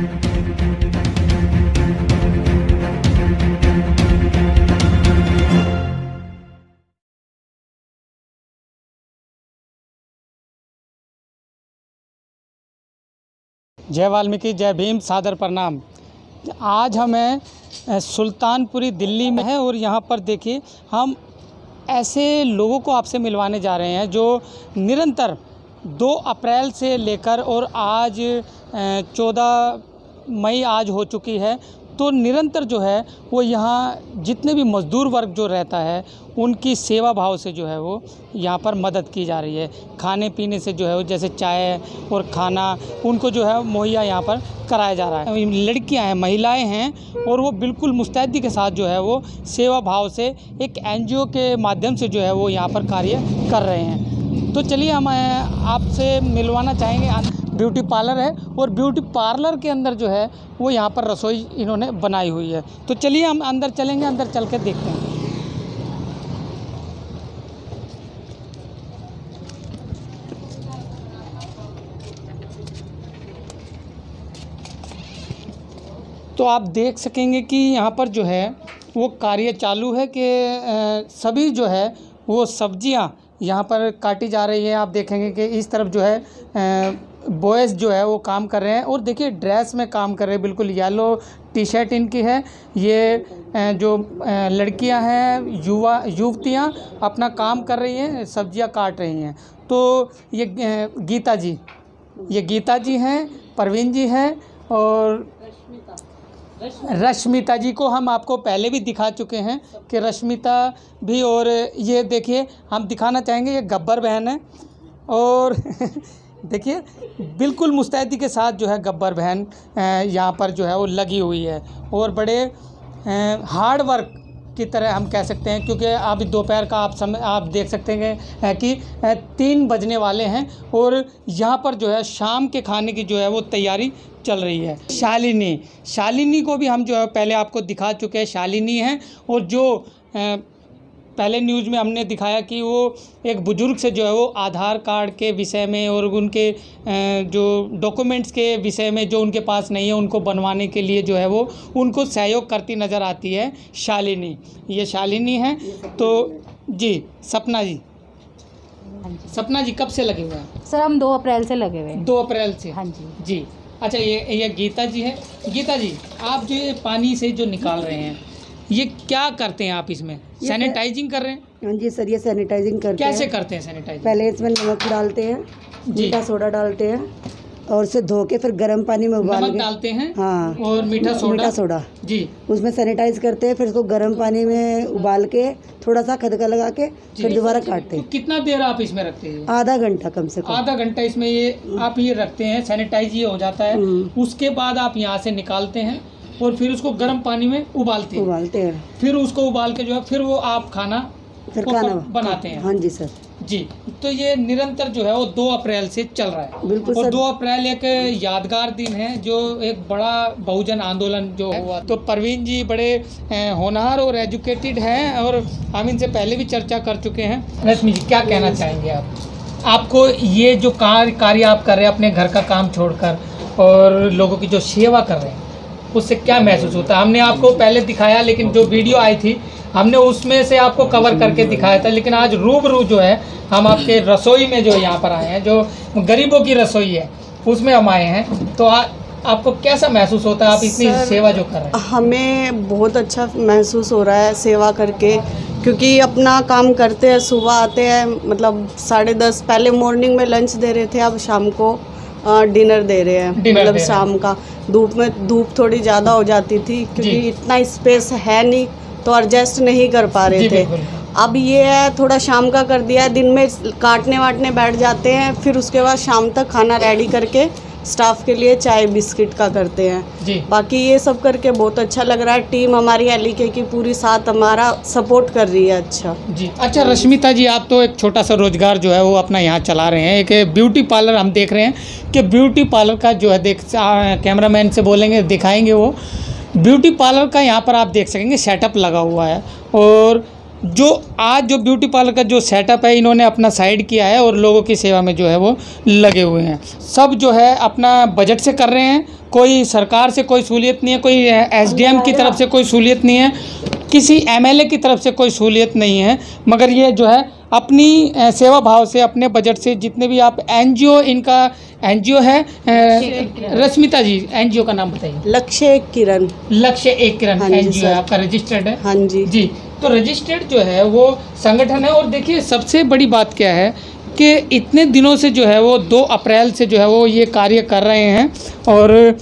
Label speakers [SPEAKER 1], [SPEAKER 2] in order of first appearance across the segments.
[SPEAKER 1] जय वाल्मीकि, जय भीम, सादर प्रणाम। आज हमें सुल्तानपुरी दिल्ली में है और यहाँ पर देखिए हम ऐसे लोगों को आपसे मिलवाने जा रहे हैं जो निरंतर 2 अप्रैल से लेकर और आज 14 मई आज हो चुकी है, तो निरंतर जो है वो यहाँ जितने भी मज़दूर वर्ग जो रहता है उनकी सेवा भाव से जो है वो यहाँ पर मदद की जा रही है। खाने पीने से जो है वो जैसे चाय और खाना उनको जो है मुहैया यहाँ पर कराया जा रहा है। लड़कियाँ हैं, महिलाएं हैं और वो बिल्कुल मुस्तैदी के साथ जो है वो सेवा भाव से एक NGO के माध्यम से जो है वो यहाँ पर कार्य कर रहे हैं। तो चलिए हम आपसे मिलवाना चाहेंगे। ब्यूटी पार्लर है और ब्यूटी पार्लर के अंदर जो है वो यहाँ पर रसोई इन्होंने बनाई हुई है। तो चलिए हम अंदर चलेंगे, अंदर चल के देखते हैं। तो आप देख सकेंगे कि यहाँ पर जो है वो कार्य चालू है कि सभी जो है वो सब्जियाँ यहाँ पर काटी जा रही है। आप देखेंगे कि इस तरफ जो है बॉयज़ जो है वो काम कर रहे हैं और देखिए ड्रेस में काम कर रहे हैं, बिल्कुल येलो टी-शर्ट इनकी है। ये जो लड़कियां हैं, युवतियां अपना काम कर रही हैं, सब्जियां काट रही हैं। तो ये गीता जी हैं, परवीन जी हैं और रश्मिता जी को हम आपको पहले भी दिखा चुके हैं कि रश्मिता भी। और ये देखिए हम दिखाना चाहेंगे, ये गब्बर बहन है और देखिए बिल्कुल मुस्तैदी के साथ जो है गब्बर बहन यहाँ पर जो है वो लगी हुई है और बड़े हार्ड वर्क की तरह हम कह सकते हैं, क्योंकि अभी दोपहर का आप देख सकते हैं कि 3 बजने वाले हैं और यहाँ पर जो है शाम के खाने की जो है वो तैयारी चल रही है। शालिनी को भी हम जो है पहले आपको दिखा चुके हैं। शालिनी हैं और जो पहले न्यूज़ में हमने दिखाया कि वो एक बुज़ुर्ग से जो है वो आधार कार्ड के विषय में और उनके जो डॉक्यूमेंट्स के विषय में जो उनके पास नहीं है उनको बनवाने के लिए जो है वो उनको सहयोग करती नज़र आती है शालिनी। ये शालिनी है। तो जी सपना जी कब से लगे हुए हैं?
[SPEAKER 2] सर हम 2 अप्रैल से लगे हुए हैं।
[SPEAKER 1] 2 अप्रैल से?
[SPEAKER 2] हाँ जी।
[SPEAKER 1] जी अच्छा, ये गीता जी है। गीता जी, आप जो ये पानी से जो निकाल रहे हैं ये क्या करते हैं आप इसमें? सैनिटाइजिंग कर रहे हैं?
[SPEAKER 3] हाँ जी सर, ये सैनिटाइजिंग करते हैं।
[SPEAKER 1] कैसे करते हैं सैनिटाइजिंग?
[SPEAKER 3] पहले इसमें नमक डालते हैं, मीठा सोडा डालते हैं और उसे धो के फिर गर्म पानी में उबाल के
[SPEAKER 1] डालते हैं।
[SPEAKER 3] हाँ,
[SPEAKER 1] और मीठा सोडा जी
[SPEAKER 3] उसमें सैनिटाइज करते हैं। फिर उसको गर्म पानी में उबाल के थोड़ा सा खदका लगा के फिर दोबारा काटते हैं।
[SPEAKER 1] तो कितना देर आप इसमें रखते हैं?
[SPEAKER 3] आधा घंटा कम से कम।
[SPEAKER 1] आधा घंटा इसमें ये आप ये रखते हैं, सैनिटाइज ये हो जाता है। उसके बाद आप यहाँ से निकालते हैं और फिर उसको गर्म पानी में उबालते हैं। फिर उसको उबाल के जो है फिर वो आप खाना बनाते हैं।
[SPEAKER 3] हाँ जी सर
[SPEAKER 1] जी। तो ये निरंतर जो है वो 2 अप्रैल से चल रहा है।
[SPEAKER 3] बिल्कुल
[SPEAKER 1] और
[SPEAKER 3] सर।
[SPEAKER 1] 2 अप्रैल एक यादगार दिन है, जो एक बड़ा बहुजन आंदोलन जो हुआ। तो परवीन जी बड़े होनहार और एजुकेटेड हैं और हम इनसे पहले भी चर्चा कर चुके हैं। रश्मि जी क्या कहना चाहेंगे आप? आपको ये जो कार्य आप कर रहे हैं अपने घर का काम छोड़कर और लोगों की जो सेवा कर रहे हैं उससे क्या महसूस होता है? हमने आपको पहले दिखाया, लेकिन जो वीडियो आई थी हमने उसमें से आपको कवर करके दिखाया था, लेकिन आज रूबरू जो है हम आपके रसोई में जो यहाँ पर आए हैं, जो गरीबों की रसोई है उसमें हम आए हैं। तो आपको कैसा महसूस होता है आप इतनी सेवा जो कर रहे हैं?
[SPEAKER 4] हमें बहुत अच्छा महसूस हो रहा है सेवा करके, क्योंकि अपना काम करते हैं, सुबह आते हैं मतलब 10:30, पहले मॉर्निंग में लंच दे रहे थे, अब शाम को डिनर दे रहे हैं। मतलब शाम का धूप थोड़ी ज़्यादा हो जाती थी क्योंकि इतना स्पेस है नहीं, तो एडजस्ट नहीं कर पा रहे थे। अब ये है थोड़ा शाम का कर दिया है, दिन में काटने वाटने बैठ जाते हैं, फिर उसके बाद शाम तक खाना रेडी करके स्टाफ के लिए चाय बिस्किट का करते हैं जी। बाकी ये सब करके बहुत अच्छा लग रहा है। टीम हमारी LEK की पूरी साथ हमारा सपोर्ट कर रही है। अच्छा
[SPEAKER 1] जी। अच्छा रश्मिता जी, आप तो एक छोटा सा रोजगार जो है वो अपना यहाँ चला रहे हैं, एक ब्यूटी पार्लर। हम देख रहे हैं कि ब्यूटी पार्लर का जो है कैमरामैन से बोलेंगे दिखाएंगे वो ब्यूटी पार्लर का यहाँ पर आप देख सकेंगे सेटअप लगा हुआ है। और जो आज जो ब्यूटी पार्लर का जो सेटअप है इन्होंने अपना साइड किया है और लोगों की सेवा में जो है वो लगे हुए हैं। सब जो है अपना बजट से कर रहे हैं कोई सरकार से कोई सहूलियत नहीं है, कोई एसडीएम की तरफ से कोई सहूलियत नहीं है, किसी एमएलए की तरफ से कोई सहूलियत नहीं है, मगर ये जो है अपनी सेवा भाव से, अपने बजट से जितने भी आप एनजीओ, इनका एनजीओ है रश्मिता जी, एनजीओ का नाम बताइए।
[SPEAKER 4] लक्ष्य एक किरण।
[SPEAKER 1] लक्ष्य एक किरण
[SPEAKER 4] हाँ जी
[SPEAKER 1] एनजीओ है
[SPEAKER 4] सर।
[SPEAKER 1] आपका, रजिस्टर्ड है?
[SPEAKER 4] हाँ जी।
[SPEAKER 1] जी, तो रजिस्टर्ड जो है वो संगठन है। और देखिए सबसे बड़ी बात क्या है कि इतने दिनों से जो है वो 2 अप्रैल से जो है वो ये कार्य कर रहे हैं, और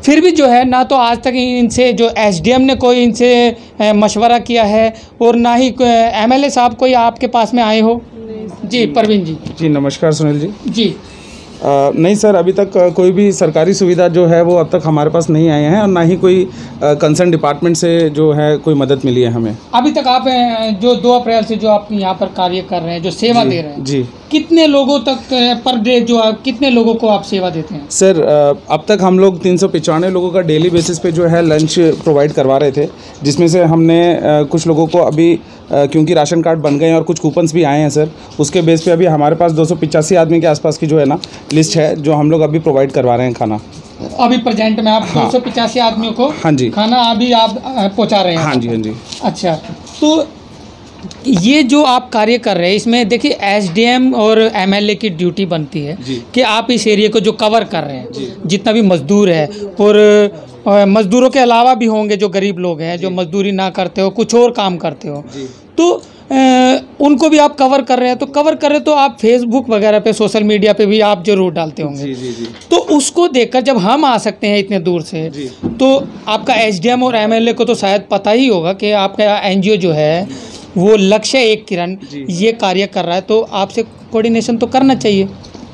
[SPEAKER 1] फिर भी जो है ना तो आज तक इनसे जो एसडीएम ने कोई इनसे मशवरा किया है, और ना ही एमएलए साहब कोई आपके पास में आए हो। जी परवीन जी।
[SPEAKER 2] जी नमस्कार सुनील जी।
[SPEAKER 1] जी
[SPEAKER 2] नहीं सर, अभी तक कोई भी सरकारी सुविधा जो है वो अब तक हमारे पास नहीं आए हैं, और ना ही कोई कंसर्न डिपार्टमेंट से जो है कोई मदद मिली है हमें।
[SPEAKER 1] अभी तक आप जो 2 अप्रैल से जो आप यहाँ पर कार्य कर रहे हैं, जो सेवा दे रहे हैं,
[SPEAKER 2] जी,
[SPEAKER 1] कितने लोगों तक पर डे जो आप, कितने लोगों को आप सेवा देते हैं?
[SPEAKER 2] सर अब तक हम लोग 395 लोगों का डेली बेसिस पे जो है लंच प्रोवाइड करवा रहे थे, जिसमें से हमने कुछ लोगों को अभी क्योंकि राशन कार्ड बन गए हैं और कुछ कूपन्स भी आए हैं सर, उसके बेस पे अभी हमारे पास 285 आदमी के आसपास की जो है ना लिस्ट है, जो हम लोग अभी प्रोवाइड करवा रहे हैं खाना।
[SPEAKER 1] अभी प्रेजेंट में आप 285 आदमियों को
[SPEAKER 2] हाँ जी
[SPEAKER 1] खाना अभी आप पहुँचा रहे हैं?
[SPEAKER 2] हाँ जी, हाँ जी।
[SPEAKER 1] अच्छा, तो ये जो आप कार्य कर रहे हैं इसमें देखिए एसडीएम और एमएलए की ड्यूटी बनती है कि आप इस एरिया को जो कवर कर रहे हैं, जितना भी मजदूर है, और मजदूरों के अलावा भी होंगे जो गरीब लोग हैं, जो मजदूरी ना करते हो, कुछ और काम करते हो, तो उनको भी आप कवर कर रहे हैं। तो कवर कर रहे हो तो आप फेसबुक वगैरह पे, सोशल मीडिया पे भी आप जरूर डालते होंगे।
[SPEAKER 2] जी।
[SPEAKER 1] तो उसको देखकर जब हम आ सकते हैं इतने दूर से, तो आपका एसडीएम और एमएलए को तो शायद पता ही होगा कि आपका एनजीओ जो है वो लक्ष्य एक किरण ये कार्य कर रहा है, तो आपसे कोऑर्डिनेशन तो करना चाहिए।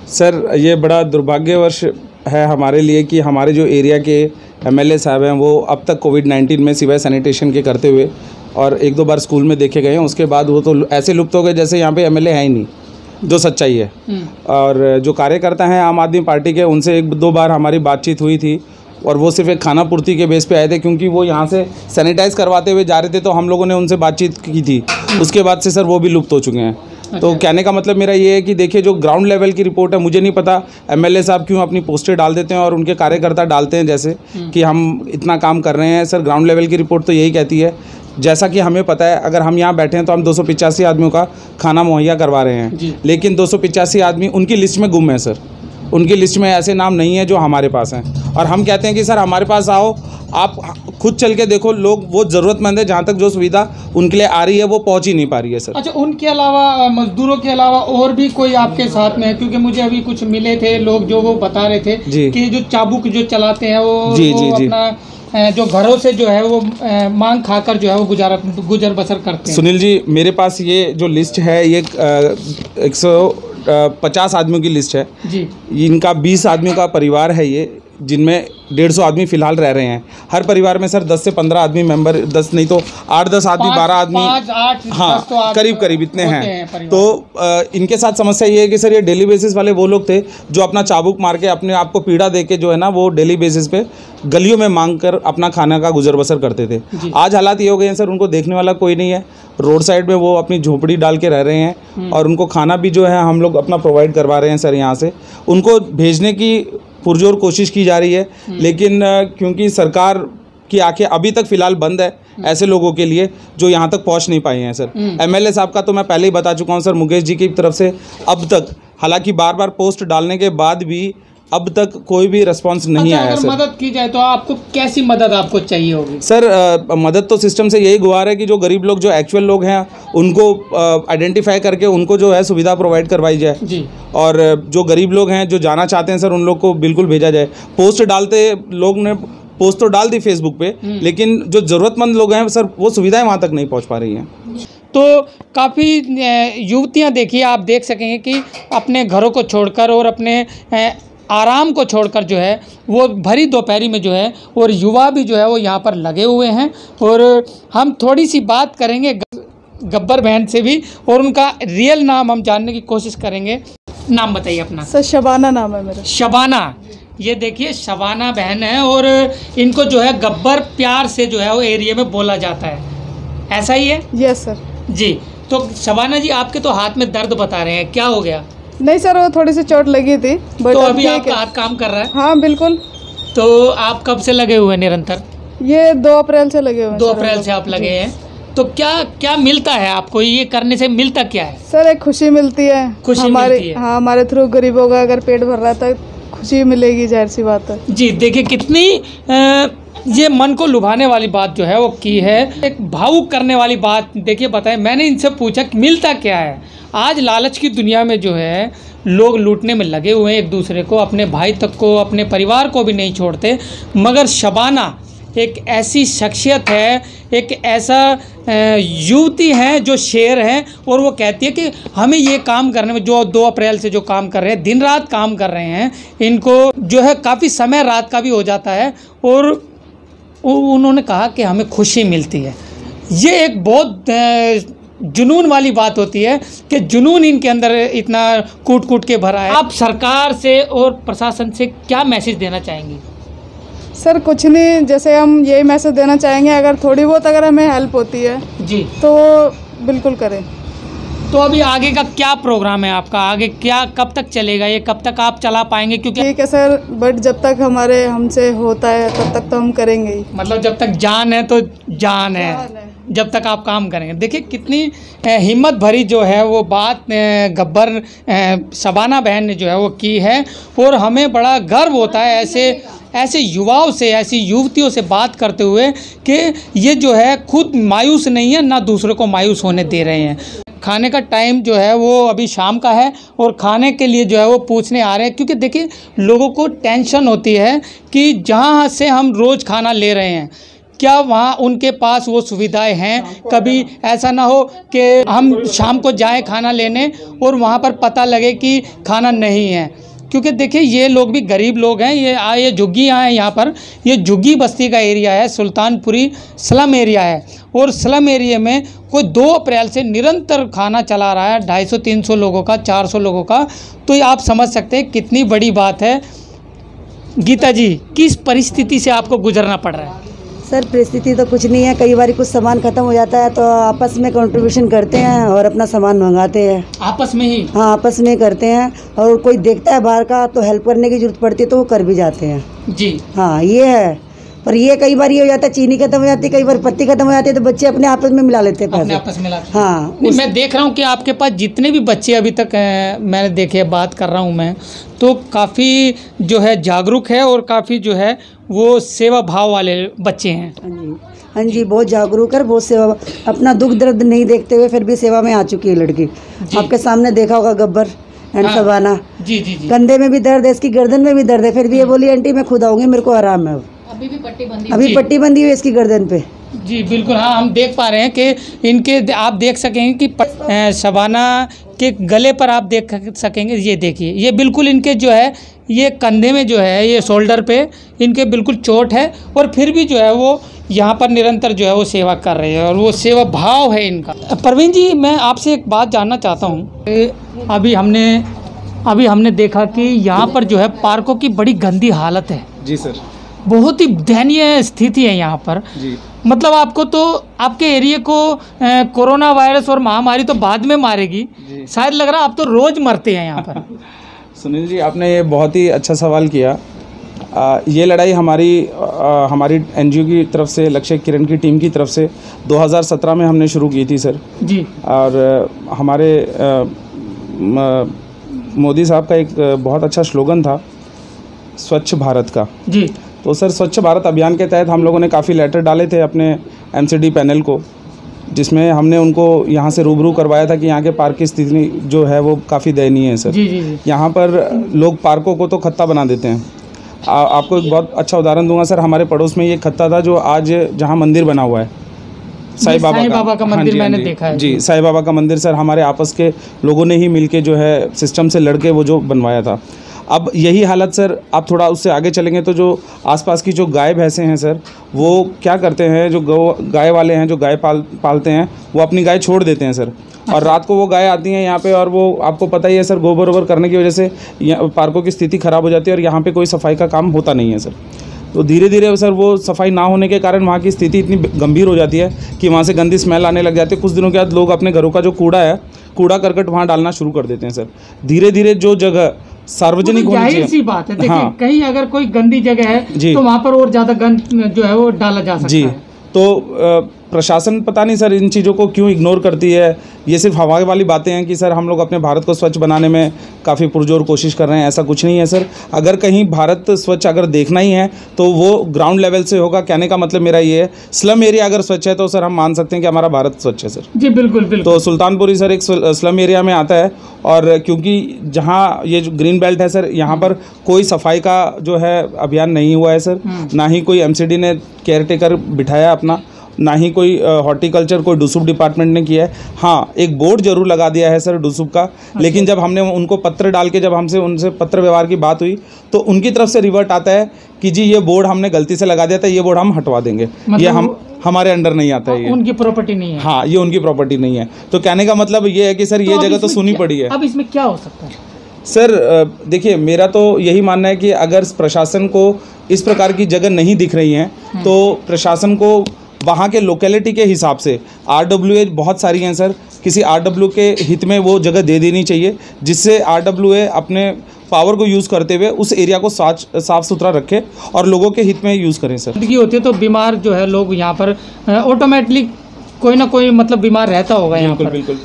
[SPEAKER 2] सर ये बड़ा दुर्भाग्यवश है हमारे लिए कि हमारे जो एरिया के एमएलए साहब हैं वो अब तक कोविड-19 में सिवाय सैनिटेशन के करते हुए और 1-2 बार स्कूल में देखे गए हैं, उसके बाद वो तो ऐसे लुप्त हो गए जैसे यहाँ पे एमएलए है ही नहीं, जो सच्चाई है। और जो कार्यकर्ता हैं आम आदमी पार्टी के, उनसे 1-2 बार हमारी बातचीत हुई थी, और वो सिर्फ एक खाना पूर्ति के बेस पे आए थे, क्योंकि वो यहाँ से सैनिटाइज़ करवाते हुए जा रहे थे, तो हम लोगों ने उनसे बातचीत की थी। उसके बाद से सर वो भी लुप्त हो चुके हैं। तो कहने का मतलब मेरा ये है कि देखिए जो ग्राउंड लेवल की रिपोर्ट है, मुझे नहीं पता एमएलए साहब क्यों अपनी पोस्टर डाल देते हैं और उनके कार्यकर्ता डालते हैं जैसे कि हम इतना काम कर रहे हैं। सर ग्राउंड लेवल की रिपोर्ट तो यही कहती है, जैसा कि हमें पता है, अगर हम यहाँ बैठे हैं तो हम 285 आदमियों का खाना मुहैया करवा रहे हैं, लेकिन 285 आदमी उनकी लिस्ट में गुम है सर। उनकी लिस्ट में ऐसे नाम नहीं है जो हमारे पास हैं, और हम कहते हैं कि सर हमारे पास आओ, आप खुद चल के देखो, लोग वो ज़रूरतमंद है, जहाँ तक जो सुविधा उनके लिए आ रही है वो पहुँच ही नहीं पा रही है सर।
[SPEAKER 1] अच्छा, उनके अलावा, मजदूरों के अलावा और भी कोई आपके साथ में है? क्योंकि मुझे अभी कुछ मिले थे लोग जो वो बता रहे थे कि जो चाबुक जो चलाते हैं वो अपना जो घरों से जो है वो मांग खाकर जो है वो गुजर बसर करते हैं।
[SPEAKER 2] सुनील जी, मेरे पास ये जो लिस्ट है ये 150 आदमियों की लिस्ट है जी। इनका 20 आदमियों का परिवार है ये, जिनमें 150 आदमी फिलहाल रह रहे हैं। हर परिवार में सर 10 से 15 आदमी मेंबर, 10 नहीं तो 8-10 आदमी, 12 आदमी,
[SPEAKER 1] 5-8
[SPEAKER 2] हाँ
[SPEAKER 1] तो
[SPEAKER 2] करीब इतने हैं। तो इनके साथ समस्या ये है कि सर ये डेली बेसिस वाले वो लोग थे जो अपना चाबुक मार के, अपने आप को पीड़ा दे के जो है ना, वो डेली बेसिस पे गलियों में मांग कर अपना खाना का गुजर बसर करते थे। आज हालात ये हो गए हैं सर, उनको देखने वाला कोई नहीं है। रोड साइड में वो अपनी झोपड़ी डाल के रह रहे हैं, और उनको खाना भी जो है हम लोग अपना प्रोवाइड करवा रहे हैं सर। यहाँ से उनको भेजने की पुरजोर कोशिश की जा रही है, लेकिन क्योंकि सरकार की आंखें अभी तक फ़िलहाल बंद है ऐसे लोगों के लिए जो यहाँ तक पहुँच नहीं पाए हैं सर। एमएलए साहब का तो मैं पहले ही बता चुका हूँ सर, मुकेश जी की तरफ से अब तक, हालांकि बार पोस्ट डालने के बाद भी अब तक कोई भी रिस्पांस नहीं आया सर।
[SPEAKER 1] मदद की जाए तो आपको कैसी मदद आपको चाहिए होगी
[SPEAKER 2] सर? मदद तो सिस्टम से यही गुहार है कि जो गरीब लोग, जो एक्चुअल लोग हैं, उनको आइडेंटिफाई करके उनको जो है सुविधा प्रोवाइड करवाई जाए जी। और जो गरीब लोग हैं जो जाना चाहते हैं सर, उन लोग को बिल्कुल भेजा जाए। पोस्ट डालते लोग ने पोस्ट तो डाल दी फेसबुक पे, लेकिन जो ज़रूरतमंद लोग हैं सर, वो सुविधाएं वहाँ तक नहीं पहुँच पा रही हैं।
[SPEAKER 1] तो काफ़ी युवतियाँ देखिए, आप देख सकेंगे कि अपने घरों को छोड़कर और अपने आराम को छोड़कर जो है वो भरी दोपहरी में जो है, और युवा भी जो है वो यहाँ पर लगे हुए हैं। और हम थोड़ी सी बात करेंगे गब्बर बहन से भी, और उनका रियल नाम हम जानने की कोशिश करेंगे। नाम बताइए अपना।
[SPEAKER 5] सर शबाना नाम है मेरा।
[SPEAKER 1] शबाना, ये देखिए शबाना बहन है, और इनको जो है गब्बर प्यार से जो है वो एरिया में बोला जाता है, ऐसा ही है?
[SPEAKER 5] Yes sir.
[SPEAKER 1] जी। तो शबाना जी, आपके तो हाथ में दर्द बता रहे हैं, क्या हो गया?
[SPEAKER 5] नहीं सर, वो थोड़ी सी चोट लगी थी बट
[SPEAKER 1] तो अभी
[SPEAKER 5] ठीक
[SPEAKER 1] आपका
[SPEAKER 5] है।
[SPEAKER 1] हाथ काम कर रहा है?
[SPEAKER 5] हाँ बिल्कुल।
[SPEAKER 1] तो आप कब से लगे हुए हैं निरंतर?
[SPEAKER 5] ये 2 अप्रैल से लगे हुए हैं
[SPEAKER 1] 2
[SPEAKER 5] सर हम
[SPEAKER 1] अप्रैल
[SPEAKER 5] लोग।
[SPEAKER 1] से आप लगे
[SPEAKER 5] जी।
[SPEAKER 1] हैं। तो क्या क्या मिलता है आपको, ये करने से मिलता क्या है?
[SPEAKER 5] सर एक खुशी मिलती है।
[SPEAKER 1] खुशी
[SPEAKER 5] हमारे
[SPEAKER 1] मिलती है।
[SPEAKER 5] हाँ, हमारे थ्रू गरीबों का अगर पेट भर रहा है तो खुशी मिलेगी, जाहिर सी बात है।
[SPEAKER 1] जी देखिए कितनी ये मन को लुभाने वाली बात जो है वो की है, एक भावुक करने वाली बात। देखिए बताएं, मैंने इनसे पूछा कि मिलता क्या है। आज लालच की दुनिया में जो है लोग लूटने में लगे हुए हैं एक दूसरे को, अपने भाई तक को, अपने परिवार को भी नहीं छोड़ते। मगर शबाना एक ऐसी शख्सियत है, एक ऐसा युवती है जो शेर है, और वो कहती है कि हमें ये काम करने में, जो 2 अप्रैल से जो काम कर रहे हैं, दिन रात काम कर रहे हैं, इनको जो है काफ़ी समय रात का भी हो जाता है, और उन्होंने कहा कि हमें खुशी मिलती है। ये एक बहुत जुनून वाली बात होती है कि जुनून इनके अंदर इतना कूट कूट के भरा है। आप सरकार से और प्रशासन से क्या मैसेज देना चाहेंगी?
[SPEAKER 5] सर कुछ नहीं, जैसे हम यही मैसेज देना चाहेंगे, अगर थोड़ी बहुत अगर हमें हेल्प होती है
[SPEAKER 1] जी
[SPEAKER 5] तो बिल्कुल करें।
[SPEAKER 1] तो अभी आगे का क्या प्रोग्राम है आपका? आगे क्या, कब तक चलेगा ये, कब तक आप चला पाएंगे? क्योंकि
[SPEAKER 5] ठीक है सर, बट जब तक हमारे हमसे होता है तब तक तो हम करेंगे ही।
[SPEAKER 1] मतलब जब तक जान है तो जान है, जब तक आप काम करेंगे। देखिए कितनी हिम्मत भरी जो है वो बात गब्बर शबाना बहन ने जो है वो की है, और हमें बड़ा गर्व होता है ऐसे युवाओं से, ऐसी युवतियों से बात करते हुए कि ये जो है खुद मायूस नहीं है, ना दूसरों को मायूस होने दे रहे हैं। खाने का टाइम जो है वो अभी शाम का है, और खाने के लिए जो है वो पूछने आ रहे हैं, क्योंकि देखिए लोगों को टेंशन होती है कि जहाँ से हम रोज़ खाना ले रहे हैं क्या वहाँ उनके पास वो सुविधाएं हैं। कभी ऐसा ना हो कि हम शाम को जाएं खाना लेने और वहाँ पर पता लगे कि खाना नहीं है, क्योंकि देखिए ये लोग भी गरीब लोग हैं। ये झुग्गियाँ हैं, यहाँ पर ये झुग्गी बस्ती का एरिया है, सुल्तानपुरी स्लम एरिया है, और स्लम एरिया में कोई 2 अप्रैल से निरंतर खाना चला रहा है 250-300 लोगों का, 400 लोगों का। तो ये आप समझ सकते हैं कितनी बड़ी बात है। गीता जी, किस परिस्थिति से आपको गुजरना पड़ रहा है?
[SPEAKER 3] सर परिस्थिति तो कुछ नहीं है, कई बार कुछ सामान ख़त्म हो जाता है तो आपस में कंट्रीब्यूशन करते हैं और अपना सामान मंगाते हैं।
[SPEAKER 1] आपस में ही?
[SPEAKER 3] हाँ आपस में करते हैं, और कोई देखता है बाहर का तो हेल्प करने की जरूरत पड़ती है तो वो कर भी जाते हैं
[SPEAKER 1] जी।
[SPEAKER 3] हाँ ये है, पर ये कई बार ये हो जाता है चीनी खत्म हो जाती है, कई बार पत्ती खत्म हो जाती है, तो बच्चे अपने आपस में मिला लेते हैं
[SPEAKER 1] अपने
[SPEAKER 3] पैसे।
[SPEAKER 1] आपस में लाते हैं।
[SPEAKER 3] हाँ
[SPEAKER 1] नहीं, मैं देख रहा हूँ कि आपके पास जितने भी बच्चे अभी तक मैंने देखे, बात कर रहा हूँ मैं, तो काफ़ी जो है जागरूक है और काफ़ी जो है वो सेवा भाव वाले बच्चे हैं।
[SPEAKER 3] हाँ जी, हाँ जी, बहुत जागरूक है, बहुत सेवा, अपना दुख दर्द नहीं देखते हुए फिर भी सेवा में आ चुकी है लड़की। आपके सामने देखा होगा गब्बर एंड शबाना।
[SPEAKER 1] जी जी जी।
[SPEAKER 3] कंधे में भी दर्द है, इसकी गर्दन में भी दर्द है, फिर भी ये बोली आंटी मैं खुद आऊँगी, मेरे को आराम है।
[SPEAKER 1] अभी भी पट्टी बंदी,
[SPEAKER 3] अभी पट्टी बंदी हुई है इसकी गर्दन पे।
[SPEAKER 1] जी बिल्कुल। हाँ हम देख पा रहे हैं कि इनके, आप देख सकेंगे कि शबाना के गले पर आप देख सकेंगे, ये देखिए, ये बिल्कुल इनके जो है ये कंधे में जो है, ये शोल्डर पे इनके बिल्कुल चोट है, और फिर भी जो है वो यहाँ पर निरंतर जो है वो सेवा कर रहे हैं, और वो सेवा भाव है इनका। प्रवीण जी, मैं आपसे एक बात जानना चाहता हूँ। अभी हमने देखा कि यहाँ पर जो है पार्कों की बड़ी गंदी हालत है।
[SPEAKER 2] जी सर।
[SPEAKER 1] बहुत ही दयनीय स्थिति है यहाँ पर।
[SPEAKER 2] जी।
[SPEAKER 1] मतलब आपको तो, आपके एरिया को कोरोना वायरस और महामारी तो बाद में मारेगी, शायद लग रहा है आप तो रोज़ मरते हैं यहाँ पर।
[SPEAKER 2] सुनील जी, आपने ये बहुत ही अच्छा सवाल किया। ये लड़ाई हमारी एनजीओ की तरफ से, लक्ष्य किरण की टीम की तरफ से 2017 में हमने शुरू की थी सर
[SPEAKER 1] जी।
[SPEAKER 2] और हमारे मोदी साहब का एक बहुत अच्छा स्लोगन था, स्वच्छ भारत का।
[SPEAKER 1] जी।
[SPEAKER 2] तो सर स्वच्छ भारत अभियान के तहत हम लोगों ने काफ़ी लेटर डाले थे अपने एमसीडी पैनल को, जिसमें हमने उनको यहाँ से रूबरू करवाया था कि यहाँ के पार्क की स्थिति जो है वो काफ़ी दयनीय है सर।
[SPEAKER 1] जी जी जी।
[SPEAKER 2] यहाँ पर लोग पार्कों को तो खत्ता बना देते हैं। आपको एक बहुत अच्छा उदाहरण दूंगा सर, हमारे पड़ोस में ये खत्ता था जो आज जहाँ मंदिर बना हुआ है, साईं बाबा का
[SPEAKER 1] मंदिर,
[SPEAKER 2] हाँ जी,
[SPEAKER 1] मैंने
[SPEAKER 2] हाँ जी,
[SPEAKER 1] देखा है
[SPEAKER 2] जी, साईं बाबा का मंदिर सर हमारे आपस के लोगों ने ही मिलके जो है सिस्टम से लड़के वो जो बनवाया था। अब यही हालत सर, आप थोड़ा उससे आगे चलेंगे तो जो आसपास की जो गाय भैंसे हैं सर, वो क्या करते हैं, जो गाय वाले हैं जो गाय पालते हैं, वो अपनी गाय छोड़ देते हैं सर, और रात को वो गाय आती हैं यहाँ पे, और वो आपको पता ही है सर, गोबर वोबर करने की वजह से पार्कों की स्थिति ख़राब हो जाती है और यहाँ पे कोई सफाई का काम होता नहीं है सर। तो धीरे धीरे सर वो सफाई ना होने के कारण वहाँ की स्थिति इतनी गंभीर हो जाती है कि वहाँ से गंदी स्मेल आने लग जाती है। कुछ दिनों के बाद लोग अपने घरों का जो कूड़ा है कूड़ा करकट वहाँ डालना शुरू कर देते हैं सर। धीरे धीरे जो जगह सार्वजनिक होनी चाहिए,
[SPEAKER 1] जाहिर सी बात है, देखिए
[SPEAKER 2] हाँ।
[SPEAKER 1] कहीं अगर कोई गंदी जगह है तो वहाँ पर और ज़्यादा गंद जो है वो डाला जा सकता
[SPEAKER 2] जी
[SPEAKER 1] है।
[SPEAKER 2] तो प्रशासन पता नहीं सर इन चीज़ों को क्यों इग्नोर करती है। ये सिर्फ हवा वाली बातें हैं कि सर हम लोग अपने भारत को स्वच्छ बनाने में काफ़ी पुरजोर कोशिश कर रहे हैं, ऐसा कुछ नहीं है सर। अगर कहीं भारत स्वच्छ अगर देखना ही है तो वो ग्राउंड लेवल से होगा। कहने का मतलब मेरा ये है, स्लम एरिया अगर स्वच्छ है तो सर हम मान सकते हैं कि हमारा भारत स्वच्छ है सर।
[SPEAKER 1] जी बिल्कुल बिल्कुल।
[SPEAKER 2] तो सुल्तानपुरी सर एक स्लम एरिया में आता है, और क्योंकि जहाँ ये जो ग्रीन बेल्ट है सर, यहाँ पर कोई सफाई का जो है अभियान नहीं हुआ है सर, ना ही कोई एमसीडी ने केयर टेकर बिठाया अपना, ना ही कोई हॉर्टिकल्चर कोई डूसुप डिपार्टमेंट ने किया है। हाँ, एक बोर्ड जरूर लगा दिया है सर डूसुप का, लेकिन जब हमने उनको पत्र डाल के जब हमसे उनसे पत्र व्यवहार की बात हुई तो उनकी तरफ से रिवर्ट आता है कि जी ये बोर्ड हमने गलती से लगा दिया था, ये बोर्ड हम हटवा देंगे, ये हमारे अंडर नहीं आता है, ये
[SPEAKER 1] उनकी प्रॉपर्टी नहीं है।
[SPEAKER 2] हाँ, ये उनकी प्रॉपर्टी नहीं है। तो कहने का मतलब ये है कि सर ये जगह तो सुनी पड़ी है।
[SPEAKER 1] अब इसमें क्या हो सकता है
[SPEAKER 2] सर? देखिए मेरा तो यही मानना है कि अगर प्रशासन को इस प्रकार की जगह नहीं दिख रही हैं तो प्रशासन को वहाँ के लोकेलिटी के हिसाब से RWA बहुत सारी हैं सर, किसी RW के हित में वो जगह दे देनी चाहिए, जिससे RWA अपने पावर को यूज़ करते हुए उस एरिया को साफ सुथरा रखे और लोगों के हित में यूज़ करें सर।
[SPEAKER 1] गंदगी होती है तो बीमार जो है लोग यहाँ पर ऑटोमेटिकली कोई ना कोई मतलब बीमार रहता होगा यहाँ पर।
[SPEAKER 2] बिल्कुल।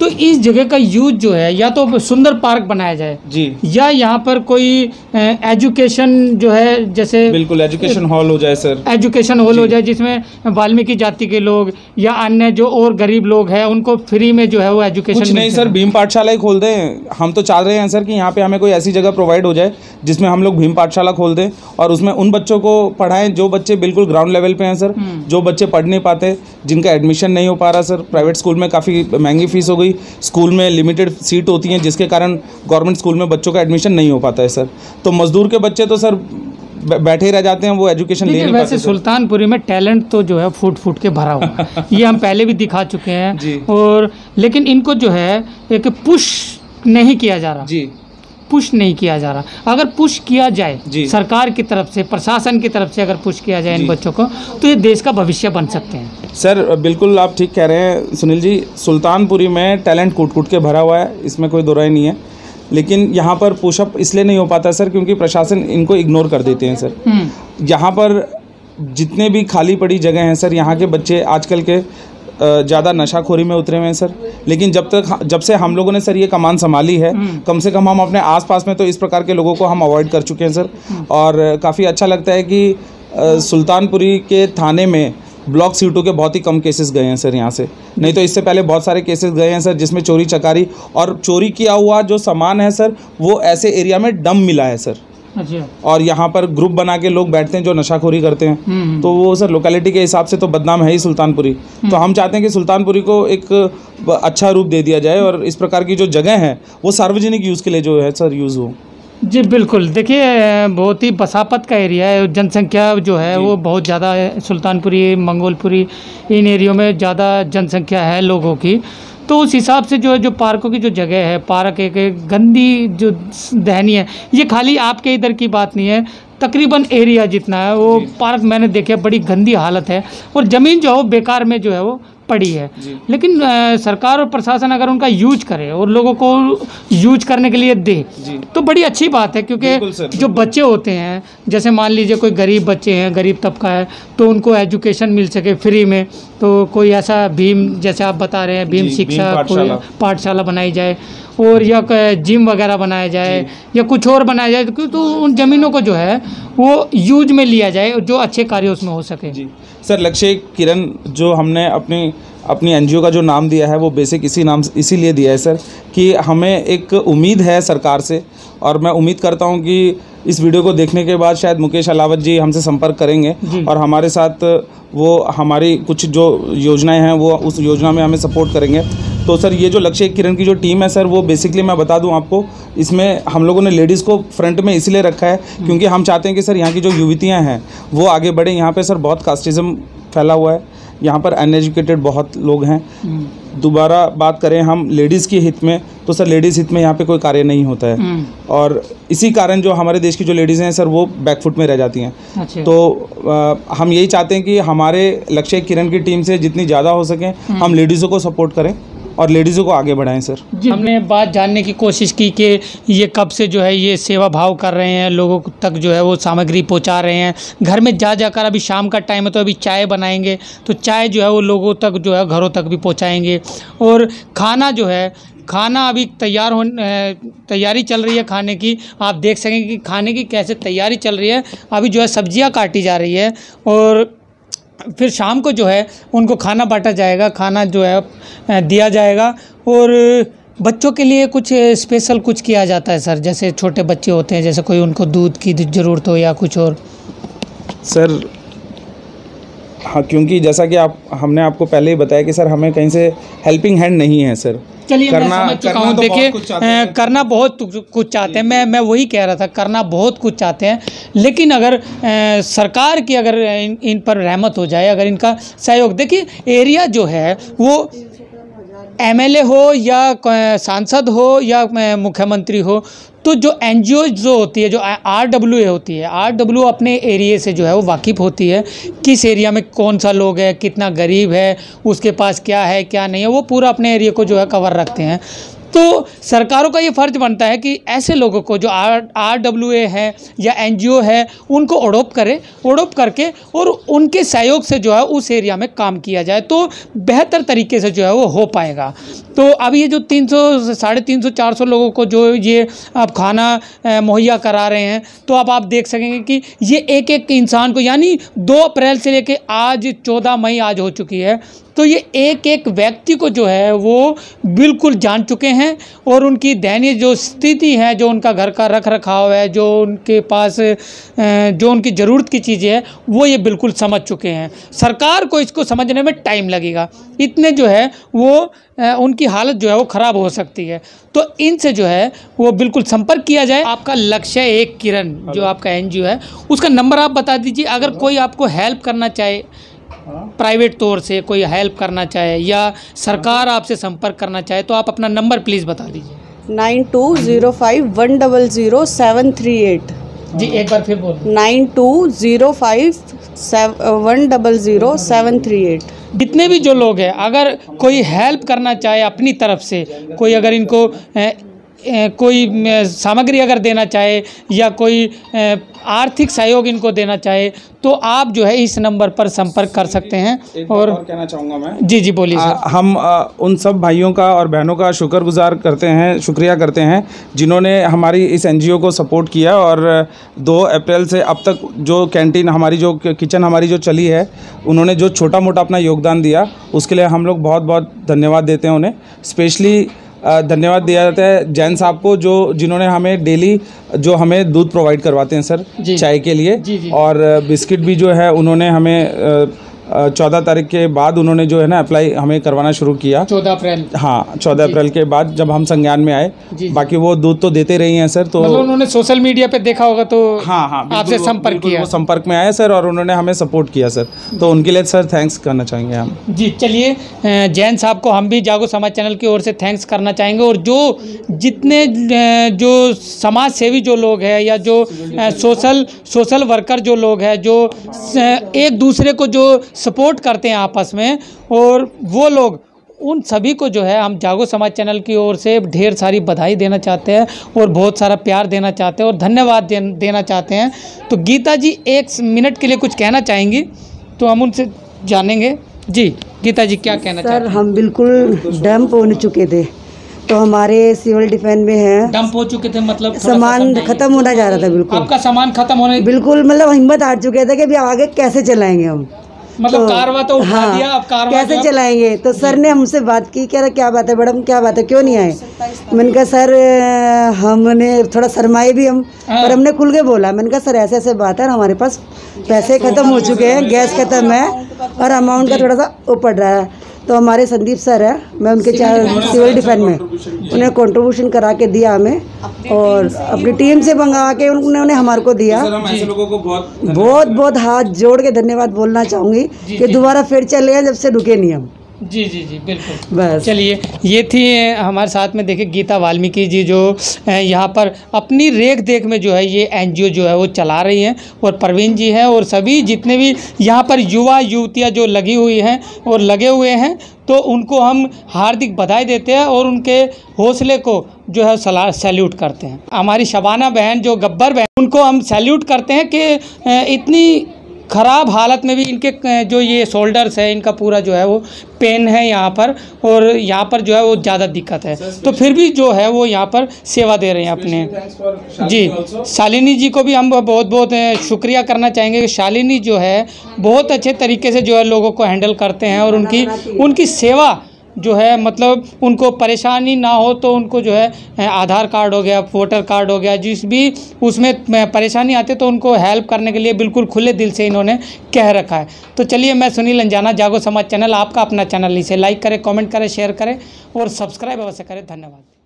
[SPEAKER 1] तो इस जगह का यूज जो है या तो सुंदर पार्क बनाया जाए
[SPEAKER 2] जी,
[SPEAKER 1] या यहाँ पर कोई एजुकेशन जो है, जैसे
[SPEAKER 2] बिल्कुल एजुकेशन हॉल हो जाए सर,
[SPEAKER 1] एजुकेशन हॉल हो जाए जिसमें वाल्मीकि जाति के लोग या अन्य जो और गरीब लोग हैं उनको फ्री में जो है वो एजुकेशन।
[SPEAKER 2] कुछ नहीं सर, भीम पाठशाला ही खोल दें। हम तो चाह रहे हैं सर कि यहाँ पे हमें कोई ऐसी जगह प्रोवाइड हो जाए जिसमें हम लोग भीम पाठशाला खोल दें और उसमें उन बच्चों को पढ़ाएं जो बच्चे बिल्कुल ग्राउंड लेवल पे हैं सर, जो बच्चे पढ़ नहीं पाते, जिनका एडमिशन नहीं हो पा रहा सर। प्राइवेट स्कूल में काफ़ी महंगी फीस हो गई, स्कूल में लिमिटेड सीट होती हैं जिसके कारण गवर्नमेंट स्कूल में बच्चों का एडमिशन नहीं हो पाता है सर। तो मजदूर के बच्चे तो सर बैठे ही रह जाते हैं, वो एजुकेशन ले नहीं पाते।
[SPEAKER 1] वैसे सुल्तानपुरी में टैलेंट तो जो है फूट फूट के भरा हुआ है ये हम पहले भी दिखा चुके हैं और लेकिन इनको जो है एक पुश नहीं किया जा रहा जी, पुश नहीं किया जा रहा। अगर पुश किया जाए सरकार की तरफ से, प्रशासन की तरफ से अगर पुश किया जाए इन बच्चों को तो ये देश का भविष्य बन सकते हैं
[SPEAKER 2] सर। बिल्कुल आप ठीक कह रहे हैं सुनील जी, सुल्तानपुरी में टैलेंट कूट कूट के भरा हुआ है, इसमें कोई दो राय नहीं है, लेकिन यहाँ पर पुशअप इसलिए नहीं हो पाता सर क्योंकि प्रशासन इनको इग्नोर कर देते हैं सर। यहाँ पर जितने भी खाली पड़ी जगह हैं सर, यहाँ के बच्चे आजकल के ज़्यादा नशाखोरी में उतरे हुए हैं सर। लेकिन जब से हम लोगों ने सर ये कमान संभाली है, कम से कम हम अपने आसपास में तो इस प्रकार के लोगों को हम अवॉइड कर चुके हैं सर। और काफ़ी अच्छा लगता है कि सुल्तानपुरी के थाने में ब्लॉक C2 के बहुत ही कम केसेस गए हैं सर यहाँ से, नहीं तो इससे पहले बहुत सारे केसेस गए हैं सर जिसमें चोरी चकारी और चोरी किया हुआ जो सामान है सर वो ऐसे एरिया में डम मिला है सर।
[SPEAKER 1] अच्छा।
[SPEAKER 2] और यहाँ पर ग्रुप बना के लोग बैठते हैं जो नशाखोरी करते हैं, तो वो सर लोकेलिटी के हिसाब से तो बदनाम है ही सुल्तानपुरी। तो हम चाहते हैं कि सुल्तानपुरी को एक अच्छा रूप दे दिया जाए और इस प्रकार की जो जगह है वो सार्वजनिक यूज़ के लिए जो है सर यूज़ हो।
[SPEAKER 1] जी बिल्कुल, देखिए बहुत ही बसापत का एरिया है, जनसंख्या जो है वो बहुत ज़्यादा है। सुल्तानपुरी, मंगोलपुरी इन एरियो में ज़्यादा जनसंख्या है लोगों की, तो उस हिसाब से जो पार्कों की जो जगह है, पार्क एक गंदी जो दहनी है, ये खाली आपके इधर की बात नहीं है, तकरीबन एरिया जितना है वो पार्क मैंने देखे बड़ी गंदी हालत है और ज़मीन जो है बेकार में जो है वो पड़ी है। लेकिन सरकार और प्रशासन अगर उनका यूज करे और लोगों को यूज करने के लिए दे तो बड़ी अच्छी बात है, क्योंकि जो बच्चे होते हैं, जैसे मान लीजिए कोई गरीब बच्चे हैं, गरीब तबका है, तो उनको एजुकेशन मिल सके फ्री में, तो कोई ऐसा भीम जैसे आप बता रहे हैं भीम शिक्षा कोई पाठशाला बनाई जाए और या जिम वगैरह बनाया जाए या कुछ और बनाया जाए, तो उन ज़मीनों को जो है वो यूज में लिया जाए जो अच्छे कार्य उसमें हो सके।
[SPEAKER 2] जी सर, लक्ष्य किरण जो हमने अपनी एनजीओ का जो नाम दिया है वो बेसिक इसीलिए दिया है सर कि हमें एक उम्मीद है सरकार से, और मैं उम्मीद करता हूँ कि इस वीडियो को देखने के बाद शायद मुकेश अलावत जी हमसे संपर्क करेंगे और हमारे साथ वो हमारी कुछ जो योजनाएं हैं वो उस योजना में हमें सपोर्ट करेंगे। तो सर ये जो लक्ष्य किरण की जो टीम है सर वो बेसिकली मैं बता दूं आपको, इसमें हम लोगों ने लेडीज़ को फ्रंट में इसलिए रखा है क्योंकि हम चाहते हैं कि सर यहाँ की जो युवतियाँ हैं वो आगे बढ़ें। यहाँ पे सर बहुत कास्टिज़म फैला हुआ है, यहाँ पर अनएजुकेटेड बहुत लोग हैं। दोबारा बात करें हम लेडीज़ के हित में, तो सर लेडीज़ हित में यहाँ पे कोई कार्य नहीं होता है और इसी कारण जो हमारे देश की जो लेडीज़ हैं सर वो बैकफुट में रह जाती हैं।
[SPEAKER 1] अच्छा।
[SPEAKER 2] तो हम यही चाहते हैं कि हमारे लक्ष्य किरण की टीम से जितनी ज़्यादा हो सके हम लेडीज़ों को सपोर्ट करें और लेडीज़ों को आगे बढ़ाएं सर।
[SPEAKER 1] हमने बात जानने की कोशिश की कि ये कब से जो है ये सेवा भाव कर रहे हैं, लोगों तक जो है वो सामग्री पहुंचा रहे हैं। घर में जा जाकर, अभी शाम का टाइम है तो अभी चाय बनाएंगे, तो चाय जो है वो लोगों तक जो है घरों तक भी पहुंचाएंगे। और खाना जो है, खाना अभी तैयारी चल रही है खाने की। आप देख सकेंगे कि खाने की कैसे तैयारी चल रही है। अभी जो है सब्जियां काटी जा रही है और फिर शाम को जो है उनको खाना बांटा जाएगा, खाना जो है दिया जाएगा। और बच्चों के लिए कुछ स्पेशल कुछ किया जाता है सर, जैसे छोटे बच्चे होते हैं, जैसे कोई उनको दूध की ज़रूरत हो या कुछ और।
[SPEAKER 2] सर हाँ, क्योंकि जैसा कि हमने आपको पहले ही बताया कि सर हमें कहीं से हेल्पिंग हैंड नहीं है सर।
[SPEAKER 1] चलिए, मैं समझ चुका हूँ। देखिए, करना बहुत कुछ चाहते हैं, मैं वही कह रहा था, करना बहुत कुछ चाहते हैं, लेकिन अगर सरकार की अगर इन पर रहमत हो जाए, अगर इनका सहयोग। देखिए, एरिया जो है वो एमएलए हो या सांसद हो या मुख्यमंत्री हो, तो जो एनजीओ जो होती है, जो आरडब्ल्यूए होती है, आरडब्ल्यू अपने एरिया से जो है वो वाकिफ़ होती है, किस एरिया में कौन सा लोग है, कितना गरीब है, उसके पास क्या है क्या नहीं है, वो पूरा अपने एरिया को जो है कवर रखते हैं। तो सरकारों का ये फ़र्ज बनता है कि ऐसे लोगों को जो आरडब्ल्यूए है या एनजीओ है, उनको अडोप्ट करके और उनके सहयोग से जो है उस एरिया में काम किया जाए, तो बेहतर तरीके से जो है वो हो पाएगा। तो अब ये जो 300, 350, 400 लोगों को जो ये आप खाना मुहैया करा रहे हैं, तो अब आप देख सकेंगे कि ये एक एक इंसान को, यानी 2 अप्रैल से लेके आज 14 मई आज हो चुकी है, तो ये एक एक व्यक्ति को जो है वो बिल्कुल जान चुके हैं और उनकी दयनीय जो स्थिति है, जो उनका घर का रख रखाव है, जो उनके पास जो उनकी ज़रूरत की चीज़ें हैं, वो ये बिल्कुल समझ चुके हैं। सरकार को इसको समझने में टाइम लगेगा, इतने जो है वो उनकी हालत जो है वो ख़राब हो सकती है। तो इनसे जो है वो बिल्कुल संपर्क किया जाए। आपका लक्ष्य एक किरण जो आपका एनजीओ है, उसका नंबर आप बता दीजिए। अगर कोई आपको हेल्प करना चाहे, प्राइवेट तौर से कोई हेल्प करना चाहे या सरकार आपसे संपर्क करना चाहे, तो आप अपना नंबर प्लीज़ बता दीजिए।
[SPEAKER 4] 9205100738।
[SPEAKER 1] जी, एक बार फिर बोलो।
[SPEAKER 4] 9205100738।
[SPEAKER 1] जितने भी जो लोग हैं, अगर कोई हेल्प करना चाहे अपनी तरफ से, कोई अगर इनको कोई सामग्री अगर देना चाहे या कोई आर्थिक सहयोग इनको देना चाहे, तो आप जो है इस नंबर पर संपर्क कर सकते हैं। और
[SPEAKER 2] कहना चाहूँगा मैं।
[SPEAKER 1] जी बोलिए सर।
[SPEAKER 2] हम उन सब भाइयों का और बहनों का शुक्रगुजार करते हैं, शुक्रिया करते हैं, जिन्होंने हमारी इस एनजीओ को सपोर्ट किया। और 2 अप्रैल से अब तक जो कैंटीन हमारी, जो किचन हमारी जो चली है, उन्होंने जो छोटा मोटा अपना योगदान दिया, उसके लिए हम लोग बहुत बहुत धन्यवाद देते हैं उन्हें। स्पेशली धन्यवाद दिया जाता है जैन साहब को, जिन्होंने हमें डेली जो हमें दूध प्रोवाइड करवाते हैं सर चाय के लिए।
[SPEAKER 1] जी।
[SPEAKER 2] और बिस्किट भी जो है उन्होंने हमें 14 तारीख के बाद उन्होंने जो है ना अप्लाई हमें करवाना शुरू किया।
[SPEAKER 1] 14 अप्रैल।
[SPEAKER 2] हाँ, 14 अप्रैल के बाद जब हम संज्ञान में आए। बाकी वो दूध तो देते रही हैं सर। तो
[SPEAKER 1] मतलब उन्होंने सोशल मीडिया पे देखा होगा, तो
[SPEAKER 2] हाँ
[SPEAKER 1] आपसे संपर्क किया,
[SPEAKER 2] वो संपर्क में आए सर, और उन्होंने हमें सपोर्ट किया सर। तो उनके लिए सर थैंक्स करना चाहेंगे हम। जी
[SPEAKER 1] चलिए, जैन साहब को हम भी जागो समाज चैनल की ओर से थैंक्स करना चाहेंगे। और जो जितने जो समाज सेवी जो लोग हैं या जो सोशल वर्कर जो लोग हैं, जो एक दूसरे को जो सपोर्ट करते हैं आपस में, और वो लोग, उन सभी को जो है हम जागो समाज चैनल की ओर से ढेर सारी बधाई देना चाहते हैं और बहुत सारा प्यार देना चाहते हैं और धन्यवाद देना चाहते हैं। तो गीता जी 1 मिनट के लिए कुछ कहना चाहेंगी, तो हम उनसे जानेंगे। जी गीता जी, क्या कहना चाहते हैं?
[SPEAKER 3] सर, हम बिल्कुल डंप हो चुके थे, तो हमारे सिविल डिफेंस में है।
[SPEAKER 1] डंप हो चुके थे मतलब
[SPEAKER 3] सामान खत्म होना जा रहा था। बिल्कुल
[SPEAKER 1] आपका सामान खत्म होने,
[SPEAKER 3] बिल्कुल मतलब हिम्मत हार चुके थे कि अभी आगे कैसे चलाएंगे हम।
[SPEAKER 1] मतलब कारवा तो उठा दिया, अब कारवा
[SPEAKER 3] कैसे चलाएंगे। तो सर ने हमसे बात की, कह रहा क्या बात है मैडम, क्या बात है, क्यों नहीं आए। मैंने कहा सर, हमने थोड़ा शर्माए भी हम, पर हमने खुल के बोला। मैंने कहा सर ऐसे ऐसे बात है, हमारे पास पैसे ख़त्म हो चुके हैं, गैस ख़त्म है और अमाउंट का थोड़ा सा वो पड़ रहा है। तो हमारे संदीप सर है, मैं उनके सिविल डिफेंस में, उन्हें कंट्रीब्यूशन करा के दिया हमें, और अपनी टीम से मंगा के उन्होंने हमारे को दिया।
[SPEAKER 2] लोगों को
[SPEAKER 3] बहुत हाथ जोड़ के धन्यवाद बोलना चाहूँगी कि दोबारा फिर चले हैं, जब से रुके नहीं हम।
[SPEAKER 1] जी जी जी बिल्कुल।
[SPEAKER 3] बस
[SPEAKER 1] चलिए, ये थी हमारे साथ में देखिए गीता वाल्मीकि जी, जो यहाँ पर अपनी रेख देख में जो है ये एनजीओ जो है वो चला रही हैं, और प्रवीण जी हैं और सभी जितने भी यहाँ पर युवा युवतियाँ जो लगी हुई हैं और लगे हुए हैं, तो उनको हम हार्दिक बधाई देते हैं और उनके हौसले को जो है सैल्यूट करते हैं। हमारी शबाना बहन जो गब्बर बहन, उनको हम सैल्यूट करते हैं कि इतनी ख़राब हालत में भी इनके जो ये शोल्डर्स है, इनका पूरा जो है वो पेन है यहाँ पर, और यहाँ पर जो है वो ज़्यादा दिक्कत है, तो फिर भी जो है वो यहाँ पर सेवा दे रहे हैं अपने। जी, शालिनी जी को भी हम बहुत बहुत शुक्रिया करना चाहेंगे कि शालिनी जो है बहुत अच्छे तरीके से जो है लोगों को हैंडल करते हैं, और उनकी सेवा जो है मतलब उनको परेशानी ना हो, तो उनको जो है आधार कार्ड हो गया, वोटर कार्ड हो गया, जिस भी उसमें परेशानी आती है तो उनको हेल्प करने के लिए बिल्कुल खुले दिल से इन्होंने कह रखा है। तो चलिए, मैं सुनील अंजाना, जागो समाज चैनल आपका अपना चैनल, इसे लाइक करें, कमेंट करें, शेयर करें और सब्सक्राइब अवश्य करें। धन्यवाद।